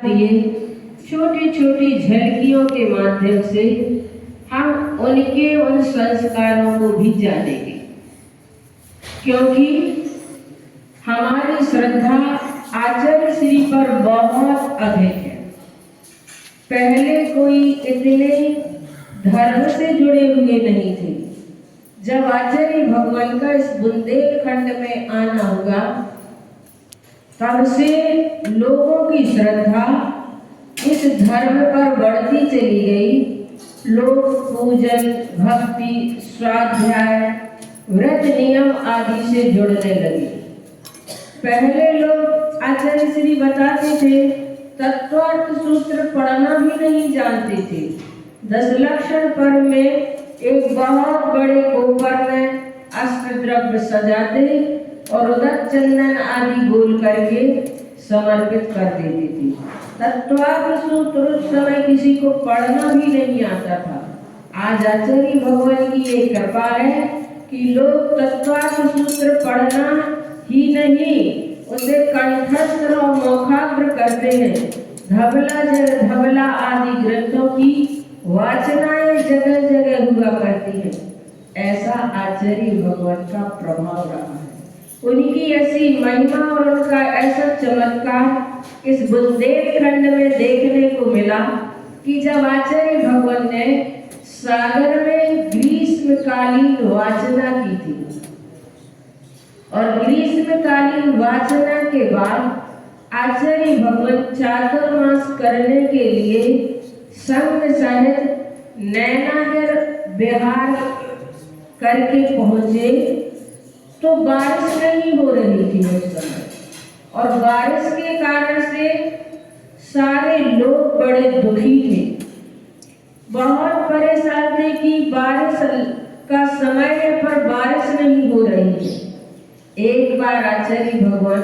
दिए छोटी छोटी झलकियों के माध्यम से हम उनके उन संस्कारों को भी जानेंगे, क्योंकि हमारी श्रद्धा आचार्य श्री पर बहुत अधिक है। पहले कोई इतने धर्म से जुड़े हुए नहीं थे। जब आचार्य भगवान का इस बुंदेलखंड में आना हुआ, तब से लोगों की श्रद्धा इस धर्म पर बढ़ती चली गई। लोग पूजन, भक्ति, स्वाध्याय, व्रत नियम आदि से जुड़ने लगे। पहले लोग आचार्य श्री बताते थे, तत्वार्थ सूत्र पढ़ना भी नहीं जानते थे। 10 लक्षण पर्व में एक बहुत बड़े कोपर में अष्टद्रव्य सजाते और उदक चंदन आदि गोल करके समर्पित कर देते थे। तत्वार्थ सूत्र उस समय किसी को पढ़ना भी नहीं आता था। आज आचार्य भगवान की ये कृपा है कि लोग तत्वार्थ सूत्र पढ़ना ही नहीं, उसे कंठस्थ और मुखाग्र करते हैं। धबला आदि ग्रंथों की वाचनाएं जगह जगह हुआ करती है। ऐसा आचार्य भगवान का प्रभाव रहा है। उनकी ऐसी महिमा और उनका ऐसा चमत्कार इस बुंदेलखंड में देखने को मिला कि जब आचार्य भगवान ने सागर में ग्रीष्मकालीन वाचना की थी और ग्रीष्मकालीन वाचना के बाद आचार्य भगवान चातुर्मास करने के लिए संघ सहित नैनागर बिहार करके पहुंचे, तो बारिश नहीं हो रही थी उस समय, और बारिश के कारण से सारे लोग बड़े दुखी थे, बहुत परेशान थे कि बारिश का समय है पर बारिश नहीं हो रही है। एक बार आचार्य भगवान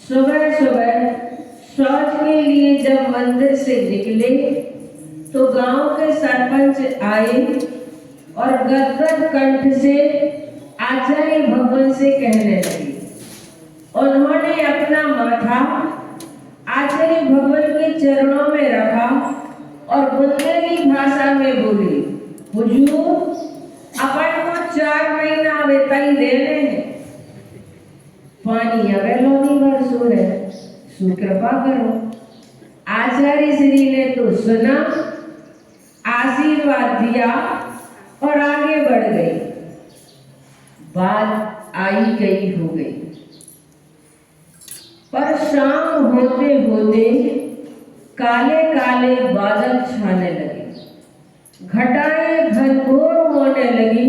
सुबह सुबह शौच के लिए जब मंदिर से निकले, तो गांव के सरपंच आए और गदगद कंठ से आचार्य भगवान से कहने लगे। उन्होंने अपना माथा आचार्य भगवान के चरणों में रखा और बुंदेली भाषा में बोले, हुजूर, अपन को 4 महीना वेतन देने हैं, पानी अवेलोनी बरसो है, सुकृपा करो। आचार्य श्री ने तो सुना, आशीर्वाद दिया और आगे बढ़ गई। बात आई गई हो गई, पर शाम होते होते काले काले बादल छाने लगे, घटाएं घनघोर होने लगी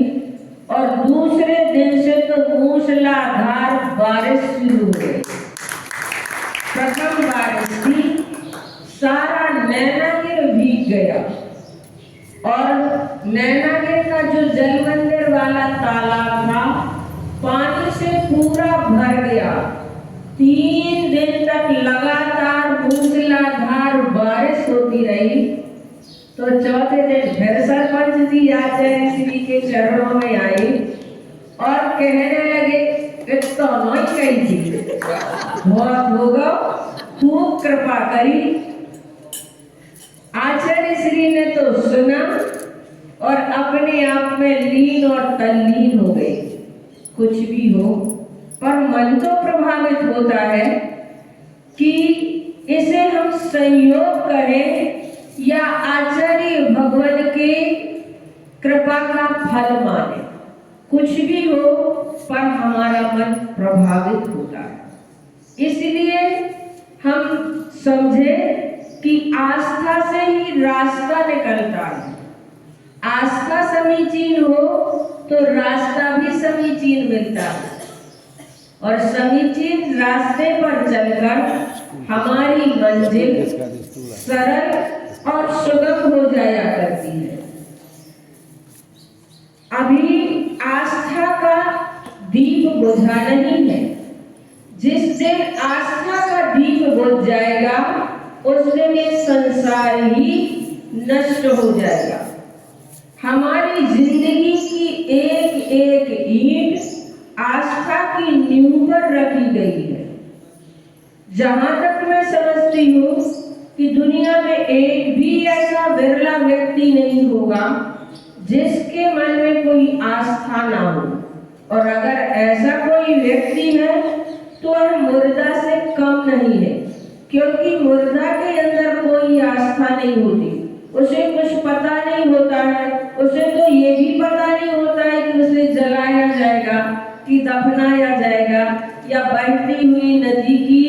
और दूसरे दिन से तो मूसलाधार बारिश शुरू हो गई। प्रथम बारिश थी, सारा नैनागिर भीग गया और नैनागिर का जो जल मंदिर वाला तालाब था पानी से पूरा भर गया। 3 दिन तक लगातार मूसलाधार बारिश होती रही। तो चौथे दिन फिर सरपंच जी आचार्य श्री के चरणों में आए और कहने लगे, तो नहीं कही थी, बहुत होगा, खूब कृपा करी। आचार्य श्री ने तो सुना और अपने आप में लीन और तल्लीन हो गए। कुछ भी हो, पर मन तो प्रभावित होता है कि इसे हम संयोग करें या आचार्य भगवान के कृपा का फल माने। कुछ भी हो, पर हमारा मन प्रभावित होता है। इसलिए हम समझे कि आस्था से ही रास्ता निकलता है। आस्था समीचीन हो तो रास्ता भी समीचीन मिलता है, और समीचीन रास्ते पर चलकर हमारी मंजिल सरल और सुगम हो जाया करती है। अभी आस्था का दीप बुझा नहीं है। जिस दिन आस्था का दीप बुझ जाएगा, उस दिन ये संसार ही नष्ट हो जाएगा। हमारी जिंदगी की एक एक ईंट आस्था की नींव पर रखी गई है। जहां तक मैं समझती हूँ, कि दुनिया में एक भी ऐसा बिरला व्यक्ति नहीं होगा जिसके मन में कोई आस्था ना हो, और अगर ऐसा कोई व्यक्ति है तो वह मुर्दा से कम नहीं है, क्योंकि मुर्दा के अंदर कोई आस्था नहीं होती, उसे कुछ पता नहीं होता है, उसे तो ये भी पता नहीं होता है कि उसे जलाया जाएगा कि दफनाया जाएगा या बहती हुई नदी की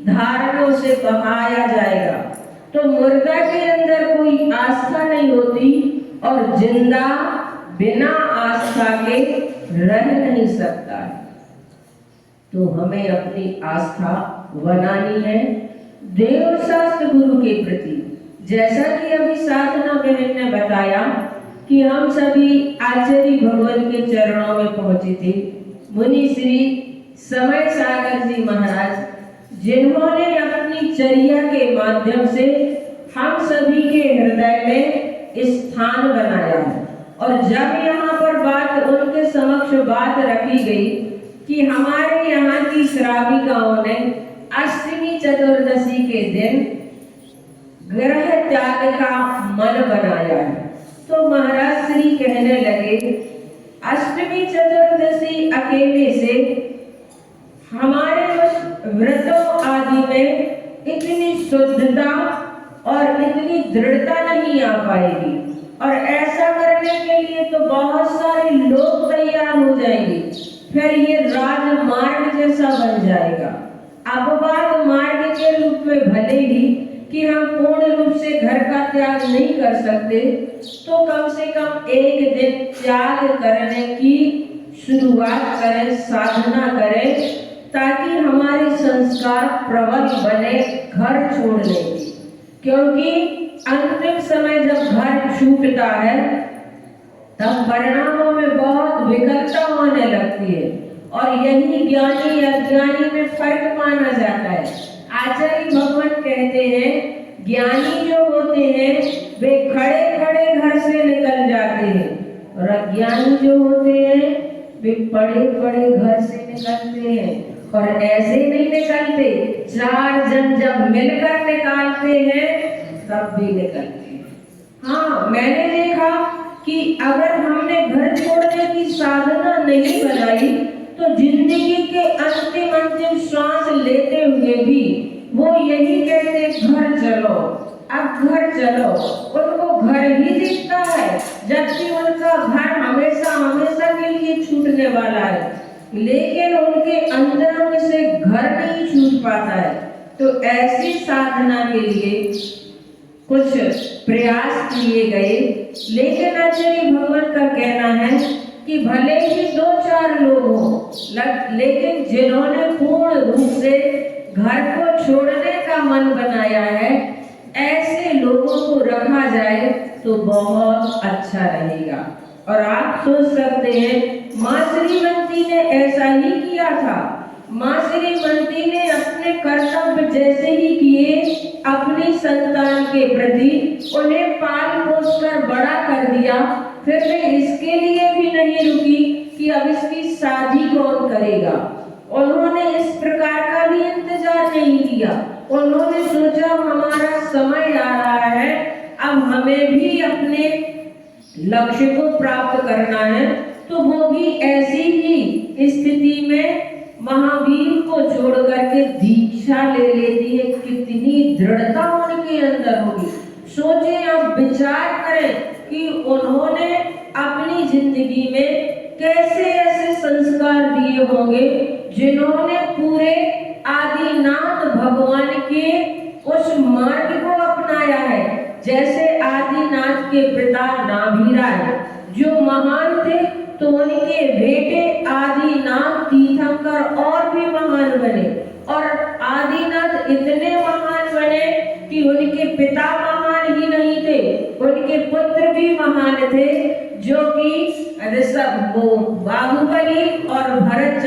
धार में उसे बहाया जाएगा। तो मुर्दा के अंदर कोई आस्था नहीं होती और जिंदा बिना आस्था के रह नहीं सकता है। तो हमें अपनी आस्था बनानी है देव शास्त्र गुरु के प्रति। जैसा कि अभी साधना बहन ने बताया कि हम सभी आचार्य भगवान के चरणों में पहुंचे थे, मुनि श्री समय सागर जी महाराज, जिन्होंने अपनी चर्या के माध्यम से हम सभी के हृदय में स्थान बनाया है। और जब यहाँ पर बात उनके समक्ष बात रखी गई कि हमारे यहाँ की श्राविकाओं ने अष्टमी चतुर्दशी के दिन ग्रह त्याग का मन बनाया है, तो महाराज श्री कहने लगे अष्टमी चतुर्दशी अकेले से हमारे उस व्रतों आदि में इतनी शुद्धता और इतनी दृढ़ता नहीं आ पाएगी, और ऐसा करने के लिए तो बहुत सारे लोग तैयार हो जाएंगे, फिर ये राजमार्ग जैसा बन जाएगा। अपवाद मार्ग के रूप में भले ही कि हम पूर्ण रूप से घर का त्याग नहीं कर सकते, तो कम से कम एक दिन त्याग करने की शुरुआत करें, साधना करें, ताकि हमारे संस्कार प्रबल बने घर छोड़ने की। क्योंकि अंतिम समय जब घर छूटता है तब परिणामों में बहुत विकलता होने लगती है, और यही ज्ञानी अज्ञानी में फर्क माना जाता है। आचार्य भगवान कहते हैं ज्ञानी जो होते हैं वे खड़े खड़े घर से निकल जाते हैं, और अज्ञानी जो होते हैं वे पड़े पड़े घर से निकलते हैं। और ऐसे नहीं निकलते, चार जन जब मिलकर निकालते हैं तब भी निकलते हैं। हाँ, मैंने देखा कि अगर हमने घर छोड़ने की साधना नहीं बनाई तो जिंदगी के अंतिम श्वास लेते हुए भी वो यही कहते घर चलो, अब घर चलो। उनको घर ही दिखता है, जबकि उनका घर हमेशा हमेशा के लिए छूटने वाला है, लेकिन उनके अंदर से घर नहीं छूट पाता है। तो ऐसी साधना के लिए कुछ प्रयास किए गए, लेकिन आचार्य भगवान का कहना है कि भले ही 2-4 लोग हो, लेकिन जिन्होंने पूर्ण रूप से घर को छोड़ने का मन बनाया है, ऐसे लोगों को रखा जाए तो बहुत अच्छा रहेगा। और आप सोच सकते हैं माँ श्रीमती ने ऐसा ही किया था। माँ श्रीमती ने अपने कर्तव्य जैसे ही किए अपनी संतान के प्रति, उन्हें पाल पोस कर बड़ा कर दिया, फिर वे इसके लिए भी नहीं रुकी कि अब इसकी शादी कौन करेगा। उन्होंने इस प्रकार का भी इंतजार नहीं किया। उन्होंने सोचा हमारा समय आ रहा है, अब हमें भी अपने लक्ष्य को प्राप्त करना है। तो वो भी ऐसी ही स्थिति में महावीर को छोड़ करके दीक्षा ले लेती है। कितनी दृढ़ता उनके अंदर होगी। सोचें, आप विचार करें कि उन्होंने अपनी जिंदगी में कैसे ऐसे संस्कार दिए होंगे जिन्होंने पूरे आदिनाथ भगवान के उस मार्ग को अपनाया है। जैसे आदिनाथ के पिता नाभिराज जो महान थे, तो उनके बेटे आदिनाथ तीर्थंकर और भी महान बने, और आदिनाथ इतने महान बने कि उनके पिता महान ही नहीं थे, उनके पुत्र भी महान थे, जो कि बाहुबली और भरत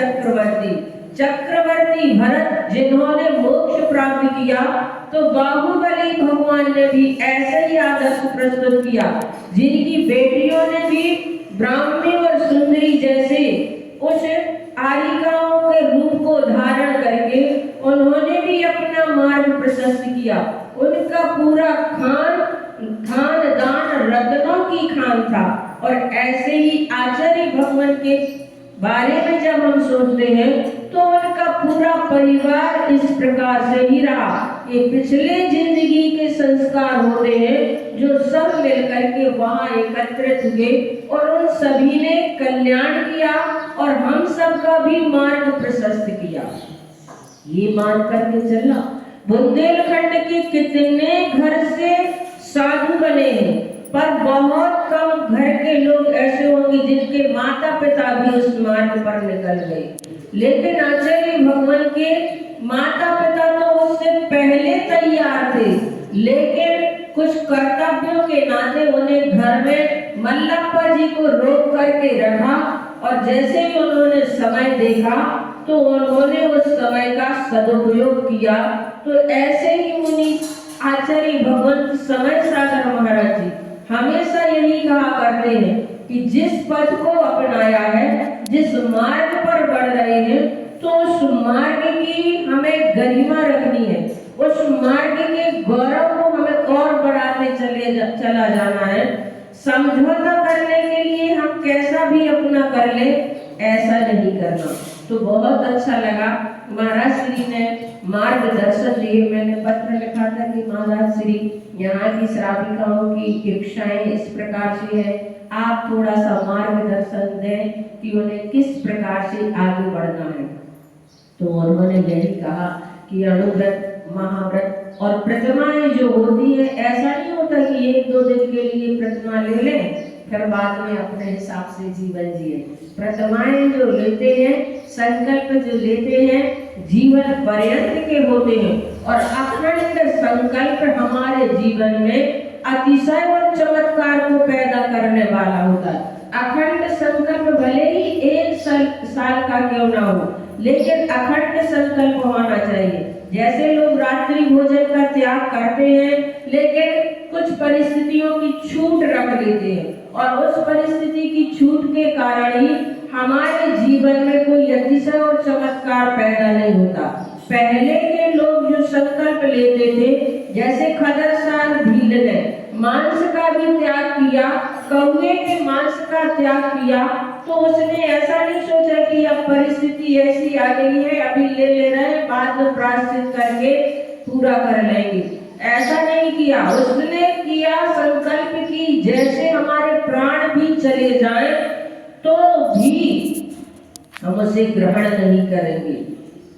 चक्रवर्ती भरत जिन्होंने मोक्ष प्राप्त किया, तो बाहुबली भगवान ने भी ऐसे ही आदर्श प्रस्तुत किया, जिनकी बेटियों ने भी ब्राह्मणी और सुंदरी जैसे उस आरिकाओं के रूप को धारण करके उन्होंने भी अपना मार्ग प्रशस्त किया। उनका उनका पूरा खानदान रत्नों की खान था। और ऐसे ही आचार्य भगवान के बारे में जब हम सोचते हैं तो उनका पूरा परिवार इस प्रकार से ही रहा। ये पिछले जिंदगी के संस्कार होते हैं जो सब मिलकर के वहां एकत्रित हुए और उन सभी ने कल्याण किया और हम सबका भी मार्ग प्रशस्त किया। ये मान करके चलना, बुंदेलखंड के कितने घर से साधु बने हैं, पर बहुत कम घर के लोग ऐसे होंगे जिनके माता पिता भी उस मार्ग पर निकल गए। लेकिन आचार्य भगवान के माता पिता तो उससे पहले तैयार थे, लेकिन कुछ कर्तव्यों के नाते उन्हें घर में मल्लप्पा जी को रोक करके रखा और जैसे ही उन्होंने समय देखा तो उन्होंने उस समय का सदुपयोग किया। तो ऐसे ही मुनि आचार्य भगवंत समय सागर महाराज जी हमेशा यही कहा करते हैं कि जिस पथ को अपनाया है, जिस मार्ग पर बढ़ रहे हैं, तो उस मार्ग की हमें गरिमा रखनी है, उस मार्ग के गौरव को हमें और बढ़ाते चला जाना है। समझौता करने के लिए हम कैसा भी अपना कर ले, ऐसा नहीं करना। तो बहुत अच्छा लगा, महाराज श्री ने मार्गदर्शन दिए। मैंने पत्र लिखा था कि महाराज श्री यहाँ की श्राविकाओं की इच्छाएं इस प्रकार से है, आप थोड़ा सा मार्गदर्शन दें कि उन्हें किस प्रकार से आगे बढ़ना है। तो उन्होंने यही कहा कि अनुव्रत, महाव्रत और प्रतिमाएं जो होती है, ऐसा नहीं होता कि 1-2 दिन के लिए प्रतिमा ले लें फिर बाद में अपने हिसाब से जीवन जिए। प्रतिमाएं जो लेते हैं, संकल्प जो लेते हैं, जीवन पर्यंत के होते हैं और अखंड संकल्प हमारे जीवन में अतिशय और चमत्कार को पैदा करने वाला होता है। अखंड संकल्प भले ही 1 साल का क्यों ना हो, लेकिन अखंड संकल्प होना चाहिए। जैसे लोग रात्रि भोजन का त्याग करते हैं, लेकिन कुछ परिस्थितियों की छूट रख लेते हैं और उस परिस्थिति की छूट के कारण ही हमारे जीवन में कोई अतिशय और चमत्कार पैदा नहीं होता। पहले के लोग जो संकल्प लेते थे, जैसे खदरसार भील ने मांस का भी त्याग किया, कौवे के मांस का त्याग किया, तो उसने ऐसा नहीं सोचा कि अब परिस्थिति ऐसी आ गई है, अभी ले रहे हैं, बाद में प्रायश्चित करके पूरा कर लेंगे। ऐसा नहीं किया, उसने किया संकल्प की जैसे हमारे प्राण भी चले जाएं तो भी हम उसे ग्रहण नहीं करेंगे।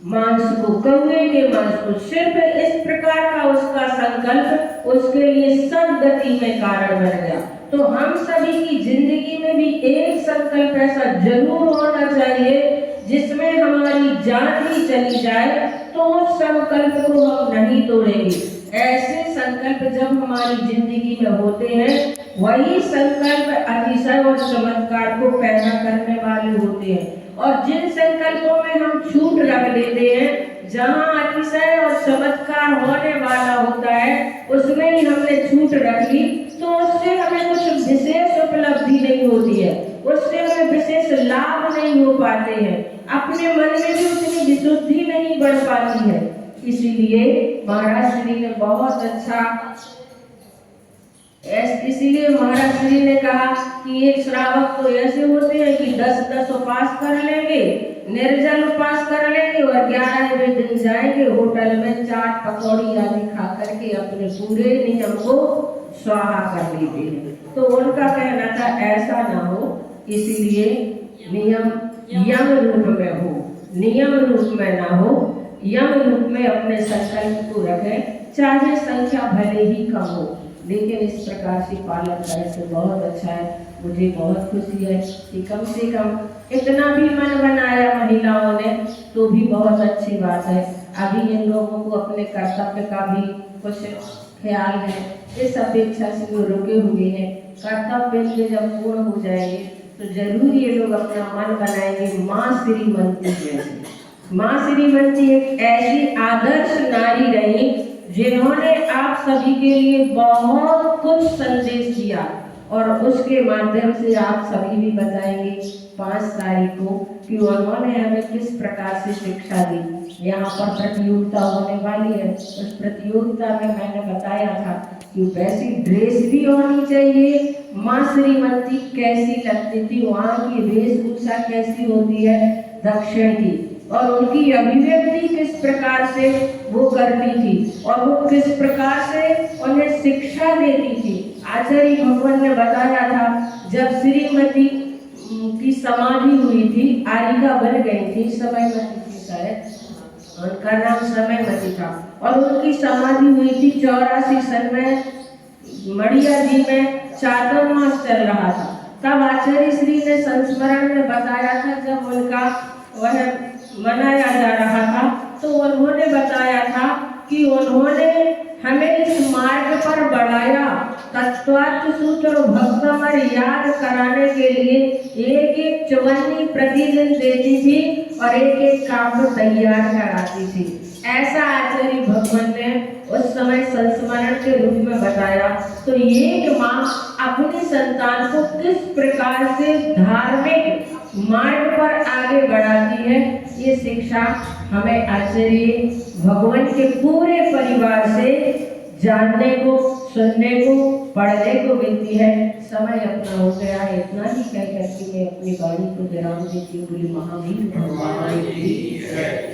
मांस को, कौवे के मांस को, सिर्फ इस प्रकार का उसका संकल्प उसके लिए सद्गति में कारण बन गया। तो हम सभी की जिंदगी में भी एक संकल्प ऐसा जरूर होना चाहिए जिसमें हमारी जान भी चली जाए तो उस संकल्प को हम नहीं तोड़ेंगे। ऐसे संकल्प जब हमारी जिंदगी में होते हैं, वही संकल्प अतिशय और चमत्कार को पैदा करने वाले होते हैं। और जिन संकल्पों में हम छूट रख लेते हैं, जहाँ अतिशय और चमत्कार होने वाला होता है, उसमें ही हमने छूट रख ली, तो उससे हमें कुछ विशेष उपलब्धि नहीं होती है, उससे हमें विशेष लाभ नहीं हो पाते हैं, अपने मन में भी उतनी विशुद्धि नहीं बढ़ पाती है। इसीलिए महाराज श्री ने बहुत अच्छा, इसीलिए महाराज श्री ने कहा कि एक श्रावक तो ऐसे होते हैं कि 10 उपास कर लेंगे, निर्जल उपास कर लेंगे और 11वें दिन जाएंगे होटल में चाट पकौड़ी आदि खा करके अपने पूरे नियम को स्वाहा कर लेते हैं। तो उनका कहना था ऐसा ना हो, इसीलिए नियम यम रूप में हो, नियम रूप में ना हो, यम रूप में अपने संकल्प को रखें, चाहे संख्या भले ही कम हो, लेकिन इस प्रकार से पालन करें तो बहुत अच्छा है। मुझे बहुत खुशी है कि कम से कम इतना भी मन बनाया महिलाओं ने, तो भी बहुत अच्छी बात है। अभी इन लोगों को अपने कर्तव्य का भी कुछ ख्याल है, इस अपेक्षा से वो रुके हुए हैं। कर्तव्य इनके जब पूर्ण हो जाएंगे तो जरूर ये लोग अपना मन बनाएंगे माँ श्रीमती जैसी। माँ श्रीमती एक ऐसी आदर्श नारी रही जिन्होंने आप सभी के लिए बहुत कुछ संदेश दिया और उसके माध्यम से आप सभी भी बताएंगे 5 तारीख को कि उन्होंने हमें किस प्रकार से शिक्षा दी। यहाँ पर प्रतियोगिता होने वाली है। उस प्रतियोगिता में मैंने बताया था कि वैसी ड्रेस भी होनी चाहिए। माँ श्रीमती कैसी लगती थी, वहाँ की वेशभूषा कैसी होती है दक्षिण की, और उनकी अभिव्यक्ति किस प्रकार से वो करती थी और वो किस प्रकार से उन्हें शिक्षा देती थी। आचार्य भगवान ने बताया था जब श्रीमती की समाधि हुई थी, आरिका बन गई थी, समयमती थी शायद, उनका नाम समयमती था, और उनकी समाधि हुई थी 84 सन में मड़िया जी में चातुर्मास चल रहा था। तब आचार्य श्री ने संस्मरण में बताया था, जब उनका वह मनाया जा रहा था तो उन्होंने बताया था कि उन्होंने हमें इस मार्ग पर बढ़ाया, तत्वार्थ सूत्र भक्तमर याद कराने के लिए एक एक चवन्नी प्रतिदिन देती थी और एक एक काव्य तैयार कराती थी। ऐसा आचार्य भगवान ने उस समय संस्मरण के रूप में बताया। तो ये माँ अपनी संतान को किस प्रकार से धार्मिक मार्ग पर आगे बढ़ाती है, ये शिक्षा हमें आचार्य भगवान के पूरे परिवार से जानने को, सुनने को, पढ़ने को मिलती है। समय अपना हो गया है, इतना ही कह करके मैं अपनी वाणी को विराम देती हूँ। बोली महावीर भगवान की जय।